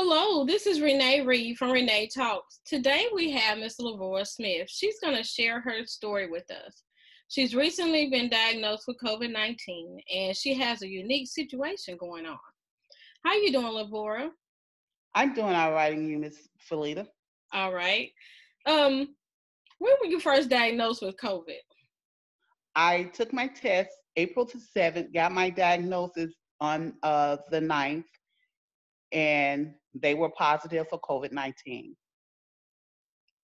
Hello, this is Renee Reed from Renee Talks. Today we have Miss Lavora Smith. She's going to share her story with us. She's recently been diagnosed with COVID-19 and she has a unique situation going on. How you doing, Lavora? I'm doing all right, and you, Miss Felita. All right. Um, when were you first diagnosed with COVID? I took my test April the 7th, got my diagnosis on the 9th, and they were positive for COVID-19.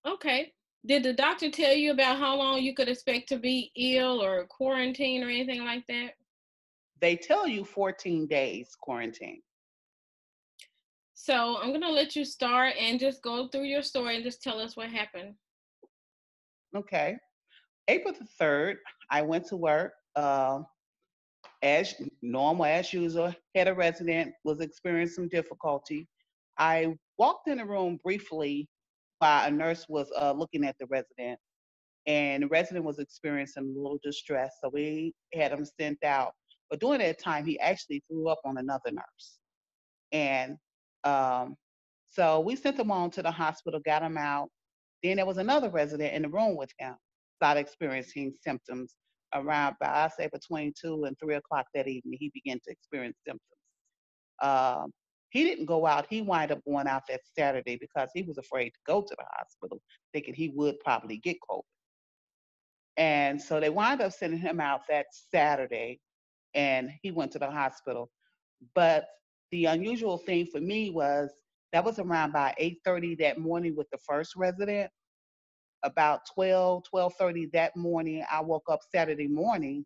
Okay. Did the doctor tell you about how long you could expect to be ill or quarantine or anything like that? They tell you 14 days quarantine. So I'm gonna let you start and just go through your story and just tell us what happened. Okay. April the 3rd, I went to work as normal, as usual. Had a resident, was experiencing some difficulty. I walked in the room briefly while a nurse was looking at the resident, and the resident was experiencing a little distress, so we had him sent out. But during that time, he actually threw up on another nurse, and um, so we sent him on to the hospital, got him out. Then there was another resident in the room with him, started experiencing symptoms around, about, I say, between 2 and 3 o'clock that evening. He began to experience symptoms. Um, he didn't go out. He wound up going out that Saturday because he was afraid to go to the hospital, thinking he would probably get COVID. And so they wound up sending him out that Saturday, and he went to the hospital. But the unusual thing for me was that was around by 8:30 that morning with the first resident. About 12:30 that morning, I woke up Saturday morning.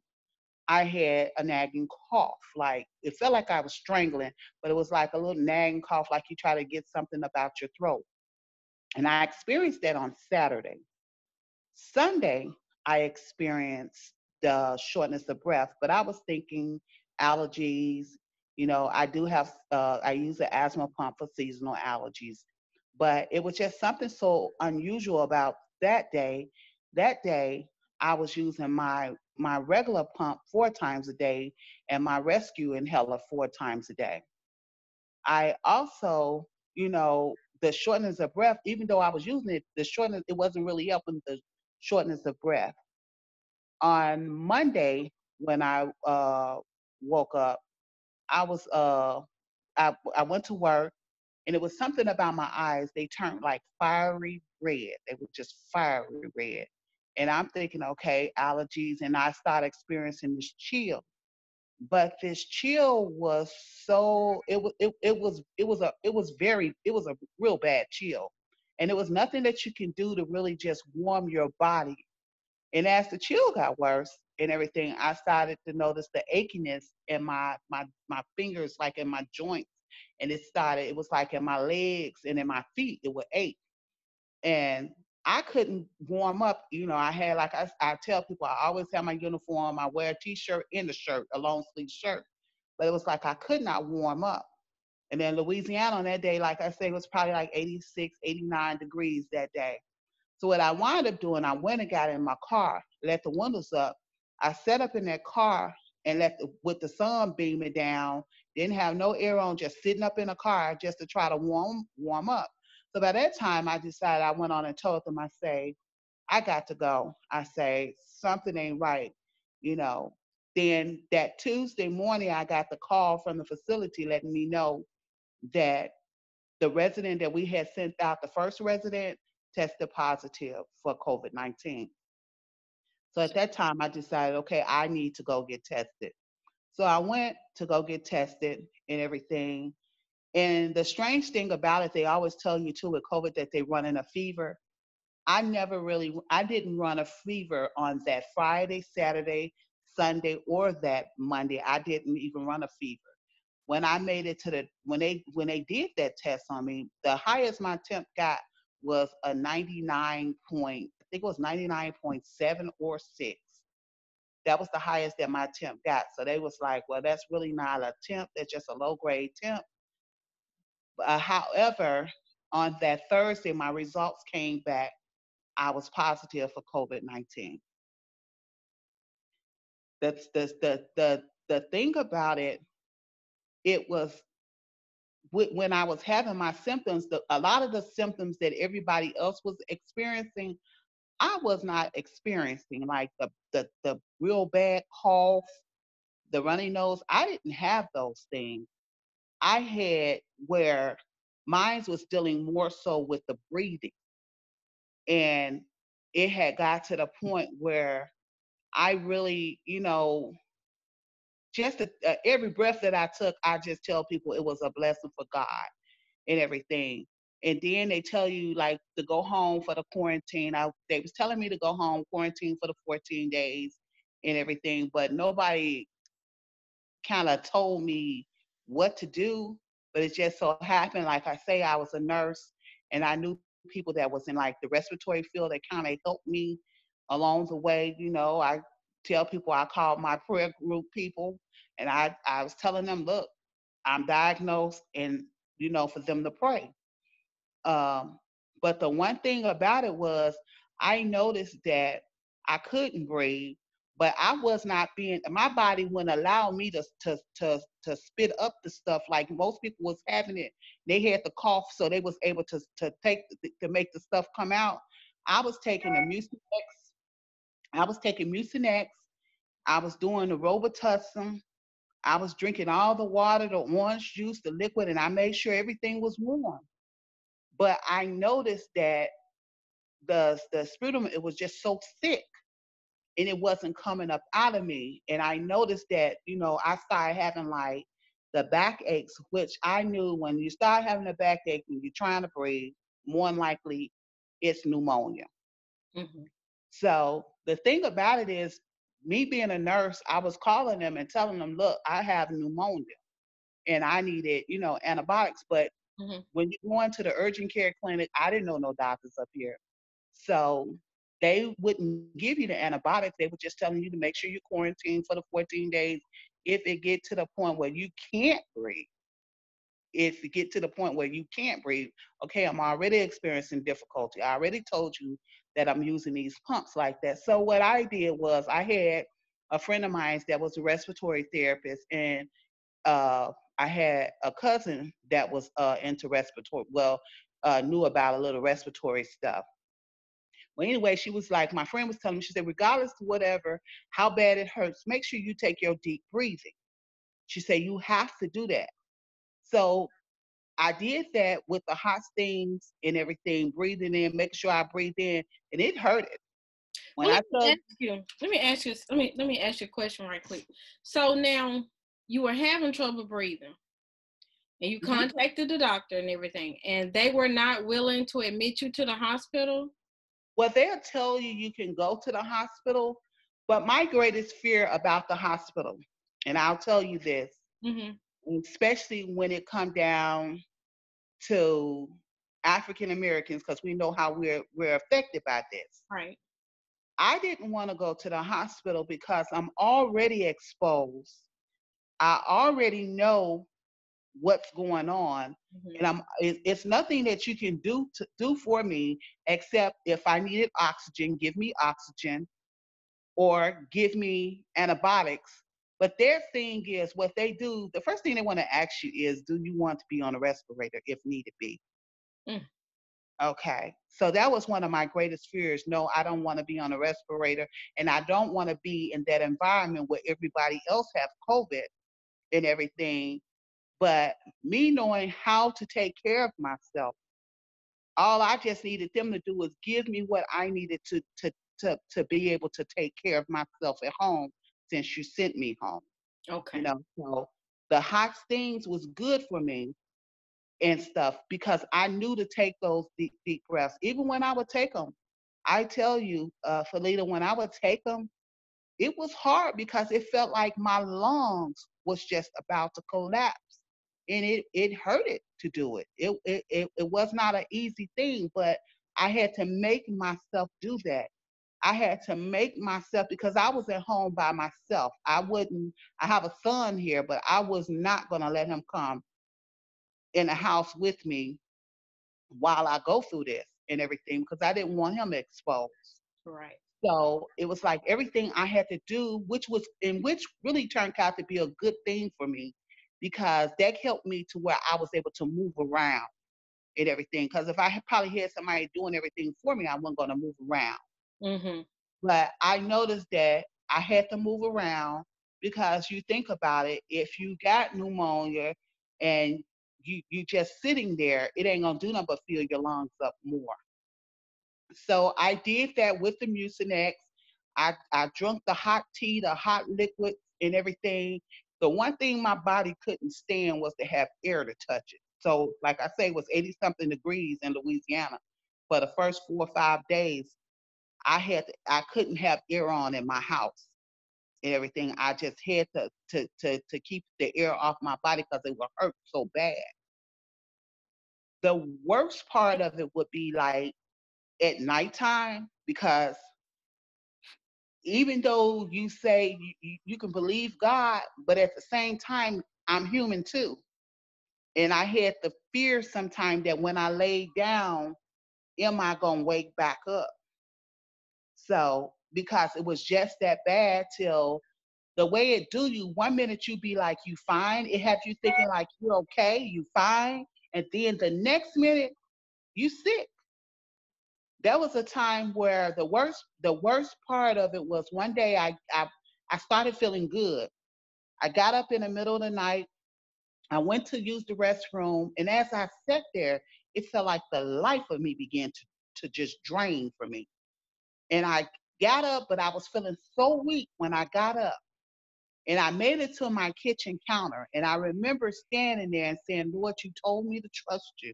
I had a nagging cough. Like it felt like I was strangling, but it was like a little nagging cough, like you try to get something about your throat. And I experienced that on Saturday. Sunday, I experienced the shortness of breath, but I was thinking allergies. I do have, I use an asthma pump for seasonal allergies, but it was just something so unusual about that day. That day, I was using my regular pump 4 times a day and my rescue inhaler 4 times a day. I also, the shortness of breath, even though I was using it, the shortness, it wasn't really helping the shortness of breath. On Monday, when I woke up, I was I went to work, and it was something about my eyes. They turned like fiery red. They were just fiery red. And I'm thinking, okay, allergies, and I started experiencing this chill. But this chill was so it was a real bad chill. And it was nothing that you can do to really just warm your body. And as the chill got worse and everything, I started to notice the achiness in my fingers, like in my joints. And it was like in my legs and in my feet, it would ache. And I couldn't warm up. I had, like I tell people, I always have my uniform. I wear a t-shirt and a shirt, a long sleeve shirt. But it was like I could not warm up. And then Louisiana on that day, like I say, it was probably like 86, 89 degrees that day. So what I wound up doing, I went and got in my car, let the windows up. I sat up in that car and with the sun beaming down, didn't have no air on, just sitting up in the car just to try to warm up. So by that time, I decided, I went on and told them, I say, I got to go. I say, something ain't right, you know. Then that Tuesday morning, I got the call from the facility letting me know that the resident that we had sent out, the first resident, tested positive for COVID-19. So at that time, I decided, okay, I need to go get tested. So I went to go get tested and everything. And the strange thing about it, they always tell you too with COVID that they run in a fever. I didn't run a fever on that Friday, Saturday, Sunday, or that Monday. I didn't even run a fever. When I made it to when they did that test on me, the highest my temp got was a 99 point, I think it was 99.7 or 6. That was the highest that my temp got. So they was like, well, that's really not a temp, that's just a low grade temp. However, on that Thursday, my results came back. I was positive for COVID-19. That's the thing about it. It was when I was having my symptoms, a lot of the symptoms that everybody else was experiencing, I was not experiencing, like the real bad cough, the runny nose. I didn't have those things. I had where mine was dealing more so with the breathing, and it had got to the point where I really, just every breath that I took, I just tell people it was a blessing for God and everything. And then they tell you like to go home for the quarantine. They was telling me to go home, quarantine for the 14 days and everything, but nobody kind of told me what to do. But it just so happened, like I say, I was a nurse and I knew people that was in like the respiratory field that kind of helped me along the way. I tell people I called my prayer group people and I was telling them, look, I'm diagnosed and, for them to pray. Um, but the one thing about it was I noticed that I couldn't breathe, but I was not being, my body wouldn't allow me to spit up the stuff like most people was having it. They had the cough, so they was able to make the stuff come out. I was taking the Mucinex. I was taking Mucinex. I was doing the Robitussin. I was drinking all the water, the orange juice, the liquid, and I made sure everything was warm. But I noticed that the sputum, it was just so thick and it wasn't coming up out of me. And I noticed that, I started having like the back aches, which I knew when you start having a backache and you're trying to breathe, more than likely it's pneumonia. Mm-hmm. So the thing about it is, me being a nurse, I was calling them and telling them, look, I have pneumonia and I needed, antibiotics. But Mm-hmm. when you go into the urgent care clinic, I didn't know no doctors up here. So they wouldn't give you the antibiotics. They were just telling you to make sure you quarantine for the 14 days. If it get to the point where you can't breathe, if you get to the point where you can't breathe, okay, I'm already experiencing difficulty. I already told you that I'm using these pumps like that. So what I did was I had a friend of mine that was a respiratory therapist, and I had a cousin that was into respiratory, knew about a little respiratory stuff. Well, anyway, she was like, my friend was telling me, she said, regardless of whatever, how bad it hurts, make sure you take your deep breathing. She said, you have to do that. So I did that with the hot steams and everything, breathing in, making sure I breathe in, and it hurted. When Well, I tell let me ask you a question right quick. So now you were having trouble breathing and you Mhm. contacted the doctor and everything, and they were not willing to admit you to the hospital. well, they'll tell you you can go to the hospital, but my greatest fear about the hospital, and I'll tell you this, Mm-hmm. especially when it come down to African Americans, because we know how we're affected by this. Right. I didn't want to go to the hospital because I'm already exposed. I already know what's going on, Mm-hmm. and it's nothing that you can do for me except if I needed oxygen, give me oxygen or give me antibiotics. But their thing is what they do. The first thing they want to ask you is, do you want to be on a respirator if needed be? Mm. Okay. So that was one of my greatest fears. No, I don't want to be on a respirator and I don't want to be in that environment where everybody else have COVID and everything. But me knowing how to take care of myself, all I just needed them to do was give me what I needed to be able to take care of myself at home since you sent me home. Okay. So the hot things was good for me and stuff because I knew to take those deep breaths. Even when I would take them, I tell you, Felita, when I would take them, it was hard because it felt like my lungs was just about to collapse, and it hurted to do it. It was not an easy thing, but I had to make myself do that. I had to make myself because I was at home by myself. I wouldn't. I have a son here, but I was not going to let him come in the house with me while I go through this and everything because I didn't want him exposed. Right. So it was like everything I had to do, which really turned out to be a good thing for me because that helped me to where I was able to move around and everything. Because if I had probably had somebody doing everything for me, I wasn't going to move around. Mhm. But I noticed that I had to move around because you think about it, if you got pneumonia and you just sitting there, it ain't gonna do nothing but fill your lungs up more. So I did that with the Mucinex. I drank the hot tea, the hot liquids, and everything. The one thing my body couldn't stand was to have air to touch it. So, like I say, it was 80 something degrees in Louisiana for the first 4 or 5 days. I couldn't have air on in my house and everything. I just had to keep the air off my body because it would hurt so bad. The worst part of it would be like at nighttime because even though you say you can believe God, but at the same time, I'm human too. And I had the fear sometimes that when I laid down, am I going to wake back up? So, because it was just that bad till the way it do you, one minute you be like, you fine. It have you thinking like you're okay, you fine. And then the next minute, you sick. There was a time where the worst part of it was one day I started feeling good. I got up in the middle of the night. I went to use the restroom, and as I sat there, it felt like the life of me began to just drain from me. And I got up, but I was feeling so weak when I got up. And I made it to my kitchen counter, and I remember standing there and saying, Lord, you told me to trust you.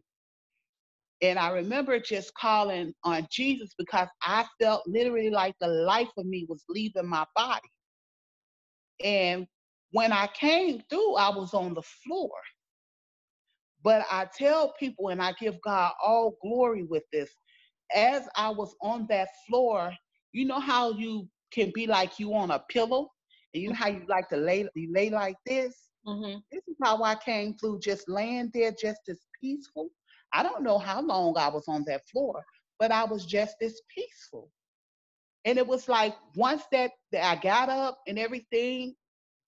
And I remember just calling on Jesus because I felt literally like the life of me was leaving my body. And when I came through, I was on the floor. But I tell people, and I give God all glory with this, as I was on that floor, you know how you can be like you on a pillow, and you know how you like to lay, you lay like this? Mhm. This is how I came through, just laying there just as peaceful. I don't know how long I was on that floor, but I was just as peaceful. And it was like once that I got up and everything,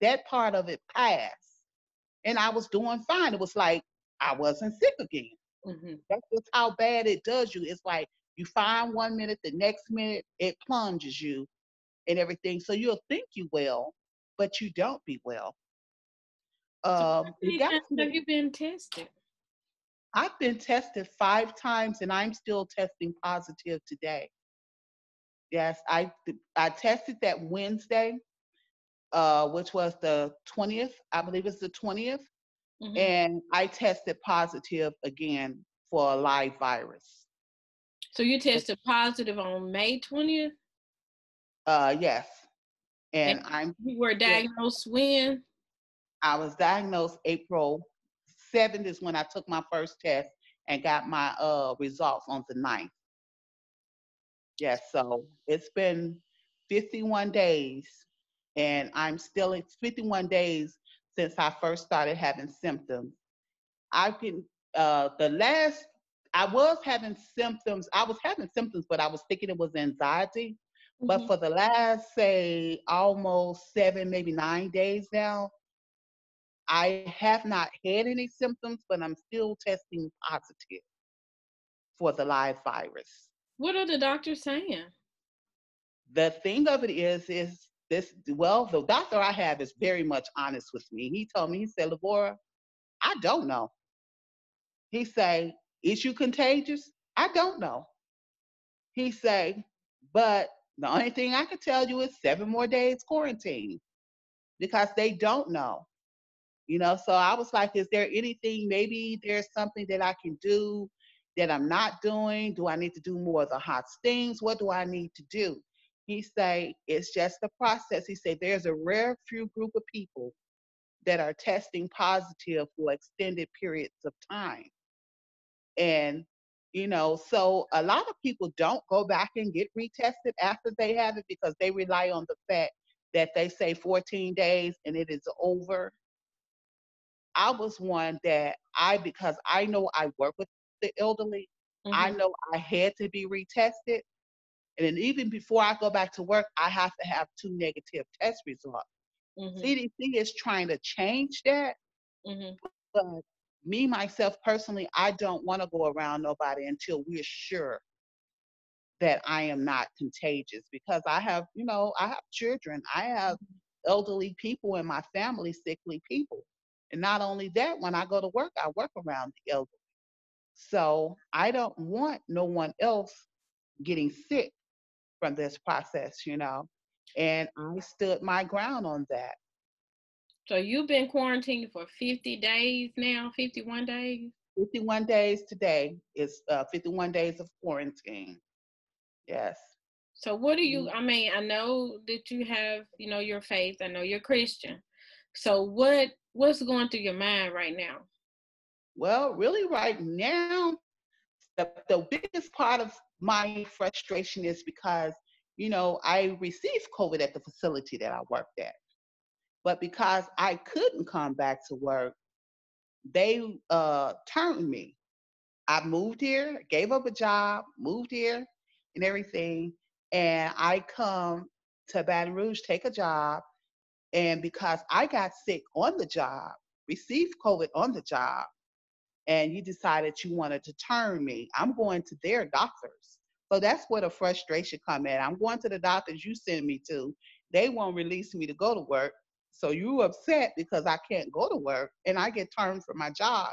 that part of it passed. And I was doing fine. It was like I wasn't sick again. Mhm. That's just how bad it does you. It's like you find 1 minute, the next minute it plunges you and everything. So you'll think you well, but you don't be well. So how It many got times to have the, you been tested? I've been tested 5 times and I'm still testing positive today. Yes, I tested that Wednesday, which was the 20th. I believe it's the 20th. Mhm. And I tested positive again for a live virus. So you tested positive on May 20th, Yes. and And I'm you were still, diagnosed when? I was diagnosed April 7th is when I took my first test and got my results on the 9th. Yes, so it's been 51 days and I'm still, it's 51 days since I first started having symptoms. I've been the last I was having symptoms. I was having symptoms, but I was thinking it was anxiety. But Mhm. for the last, say, almost 7, maybe 9 days now, I have not had any symptoms, but I'm still testing positive for the live virus. What are the doctors saying? The thing of it is this, well, the doctor I have is very much honest with me. He told me, he said, Labora, I don't know. He say, is you contagious? I don't know. He say, but the only thing I can tell you is 7 more days quarantine because they don't know. So I was like, is there anything, maybe there's something that I can do that I'm not doing? Do I need to do more of the hot stings? What do I need to do? He say, it's just a process. He said, there's a rare few group of people that are testing positive for extended periods of time. And, so a lot of people don't go back and get retested after they have it because they rely on the fact that they say 14 days and it is over. I was one that because I know I work with the elderly, I Mhm. know I had to be retested. And then even before I go back to work, I have to have two negative test results. Mhm. CDC is trying to change that, Mhm. But me, myself personally, I don't want to go around nobody until we're sure that I am not contagious because I have children, I have elderly people in my family, sickly people. And not only that, when I go to work, I work around the elderly. So I don't want no one else getting sick from this process. And I stood my ground on that. So you've been quarantined for 50 days now, 51 days. 51 days today is 51 days of quarantine. Yes. So what do you, Mhm. I mean, I know that you have, your faith. I know you're Christian. So what's going through your mind right now? Well, really, right now, the biggest part of my frustration is because, I received COVID at the facility that I worked at. But because I couldn't come back to work, they turned me. I moved here, gave up a job, moved here and everything. And I come to Baton Rouge, take a job. And because I got sick on the job, received COVID on the job, and you decided you wanted to turn me, I'm going to their doctors. So that's where the frustration come in. I'm going to the doctors you send me to. They won't release me to go to work. So you upset because I can't go to work and I get turned from my job.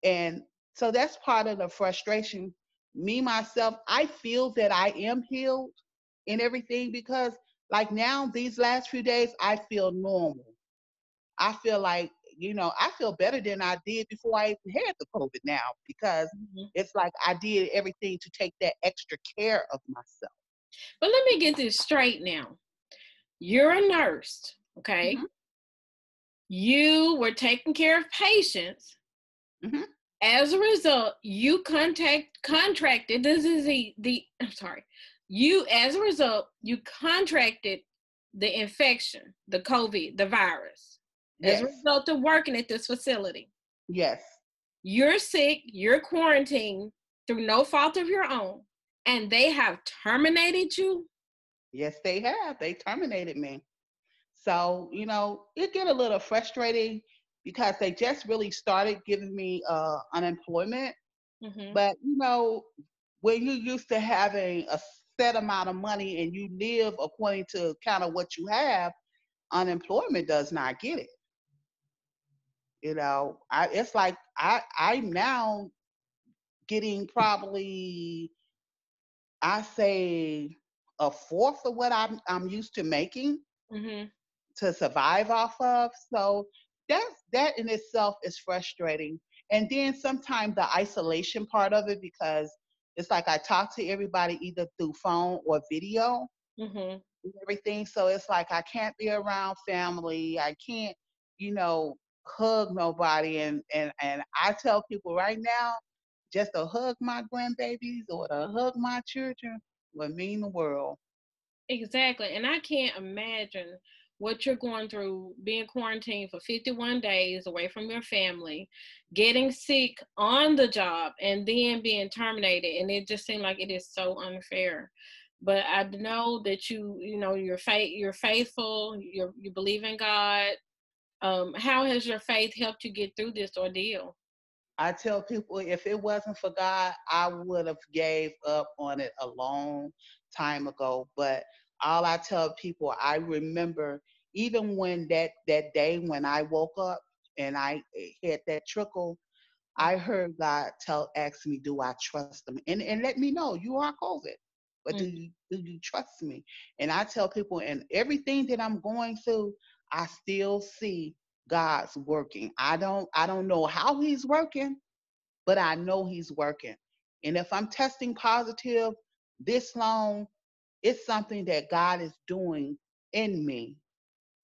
And so that's part of the frustration. Me, myself, I feel that I am healed and everything because, like now, these last few days, I feel normal. I feel like, I feel better than I did before I even had the COVID now because Mhm. it's like I did everything to take that extra care of myself. But let me get this straight now. You're a nurse, okay? Hmm. You were taking care of patients. Hmm. As a result, you contracted this is the I'm sorry. You as a result, you contracted the infection, the COVID, the virus, as a Yes. result of working at this facility. Yes. You're sick, you're quarantined through no fault of your own, and they have terminated you. Yes, they have. They terminated me. So, it get a little frustrating because they just really started giving me unemployment. Hmm. But, when you're used to having a set amount of money and you live according to kind of what you have, unemployment does not get it. It's like I'm now getting probably, I say, a fourth of what I'm used to making Hmm. to survive off of. So that in itself is frustrating. And then sometimes the isolation part of it because it's like I talk to everybody either through phone or video Hmm. and everything. So it's like I can't be around family. I can't, you know, hug nobody. And I tell people right now, just to hug my grandbabies or to hug my children would mean the world. Exactly. And I can't imagine what you're going through being quarantined for 51 days away from your family, getting sick on the job, and then being terminated. And it just seemed like it is so unfair. But I know that you're faithful, you believe in God. How has your faith helped you get through this ordeal? I tell people if it wasn't for God, I would have gave up on it a long time ago. But all I tell people, I remember even when that day when I woke up and I had that trickle, I heard God ask me, do I trust him? And let me know you are COVID, but do you trust me? And I tell people, and everything that I'm going through, I still see God's working. I don't know how he's working, but I know he's working. And if I'm testing positive this long, it's something that God is doing in me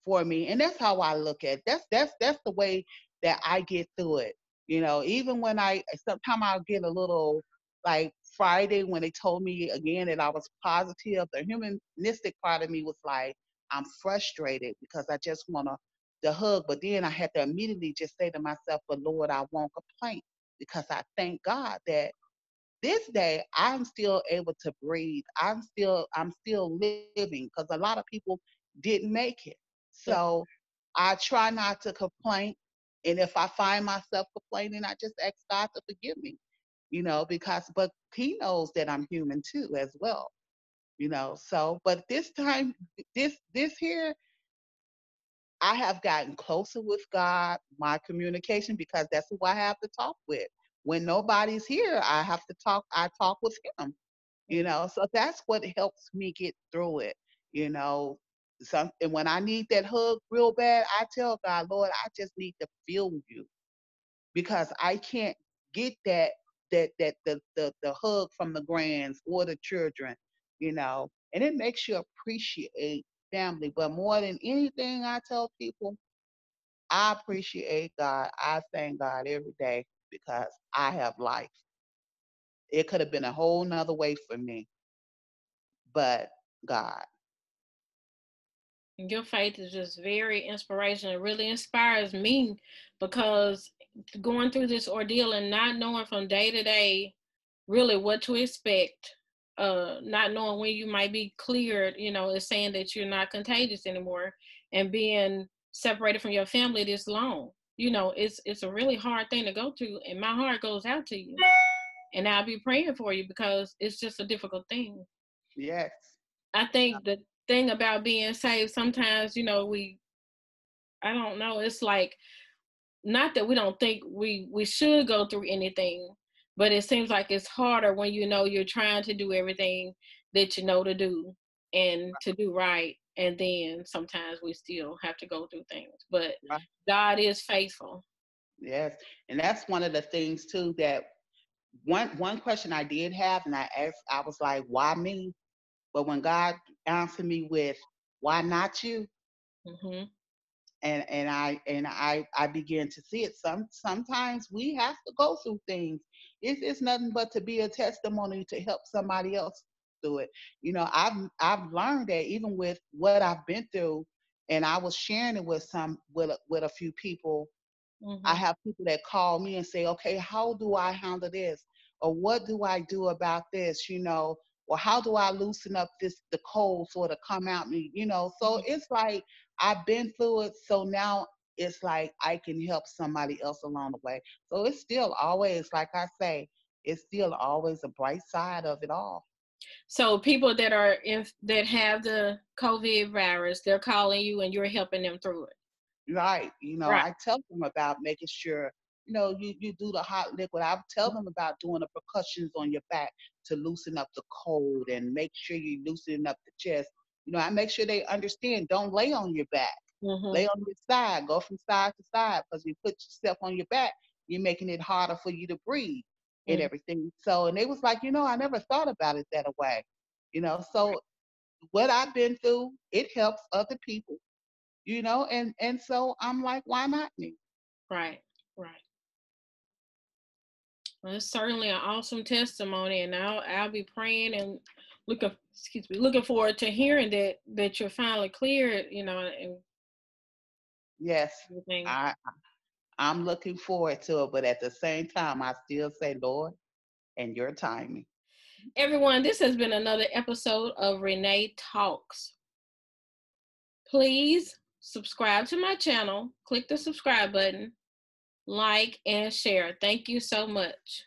for me. And that's how I look at it. That's the way that I get through it. Even when I sometimes I'll get a little like Friday when they told me again that I was positive, the humanistic part of me was like, I'm frustrated because I just want to the hug. But then I had to immediately just say to myself, but Lord, I won't complain because I thank God that this day I'm still able to breathe. I'm still living because a lot of people didn't make it. So I try not to complain. And if I find myself complaining, I just ask God to forgive me, because but He knows that I'm human too as well, So, but this time, this here, I have gotten closer with God, my communication, because that's who I have to talk with. When nobody's here, I talk with Him, So that's what helps me get through it, you know. And when I need that hug real bad, I tell God, Lord, I just need to feel you because I can't get the hug from the grands or the children. And it makes you appreciate family. But more than anything, I tell people, I appreciate God. I thank God every day because I have life. It could have been a whole nother way for me, but God. Your faith is just very inspirational. It really inspires me because going through this ordeal and not knowing from day to day really what to expect, not knowing when you might be cleared, is saying that you're not contagious anymore, and being separated from your family this long. It's a really hard thing to go through, and my heart goes out to you. And I'll be praying for you because it's just a difficult thing. Yes. I think the thing about being saved, sometimes, I don't know, it's like, not that we don't think we should go through anything, but it seems like it's harder when you're trying to do everything that you know to do and to do right. And then sometimes we still have to go through things. But Right. God is faithful. Yes. And that's one of the things too that one question I did have, and I was like, why me? But when God answered me with, why not you? Hmm. And I began to see it. Sometimes we have to go through things. It's nothing but to be a testimony to help somebody else through it. I've learned that even with what I've been through, and I was sharing it with a few people. I Hmm. have people that call me and say, okay, how do I handle this? Or what do I do about this? Or how do I loosen up the cold sort of come out me? So it's like I've been through it. So now it's like I can help somebody else along the way. So it's still always, like I say, it's still always a bright side of it all. So people that have the COVID virus, they're calling you and you're helping them through it. Right. Right. I tell them about making sure, you do the hot liquid. I tell them about doing the percussions on your back to loosen up the cold and make sure you loosen up the chest. I make sure they understand. Don't lay on your back. Hmm. Lay on your side. Go from side to side because you put yourself on your back, you're making it harder for you to breathe and Hmm. everything. So, and they was like, I never thought about it that way. So what I've been through, it helps other people and so I'm like, why not me? Right. Right. Well, it's certainly an awesome testimony, and I'll be praying and looking forward to hearing that you're finally cleared, and Yes, everything. I'm looking forward to it, but at the same time, I still say, Lord, and your timing. Everyone, this has been another episode of Renee Talks. Please subscribe to my channel, click the subscribe button, like, and share. Thank you so much.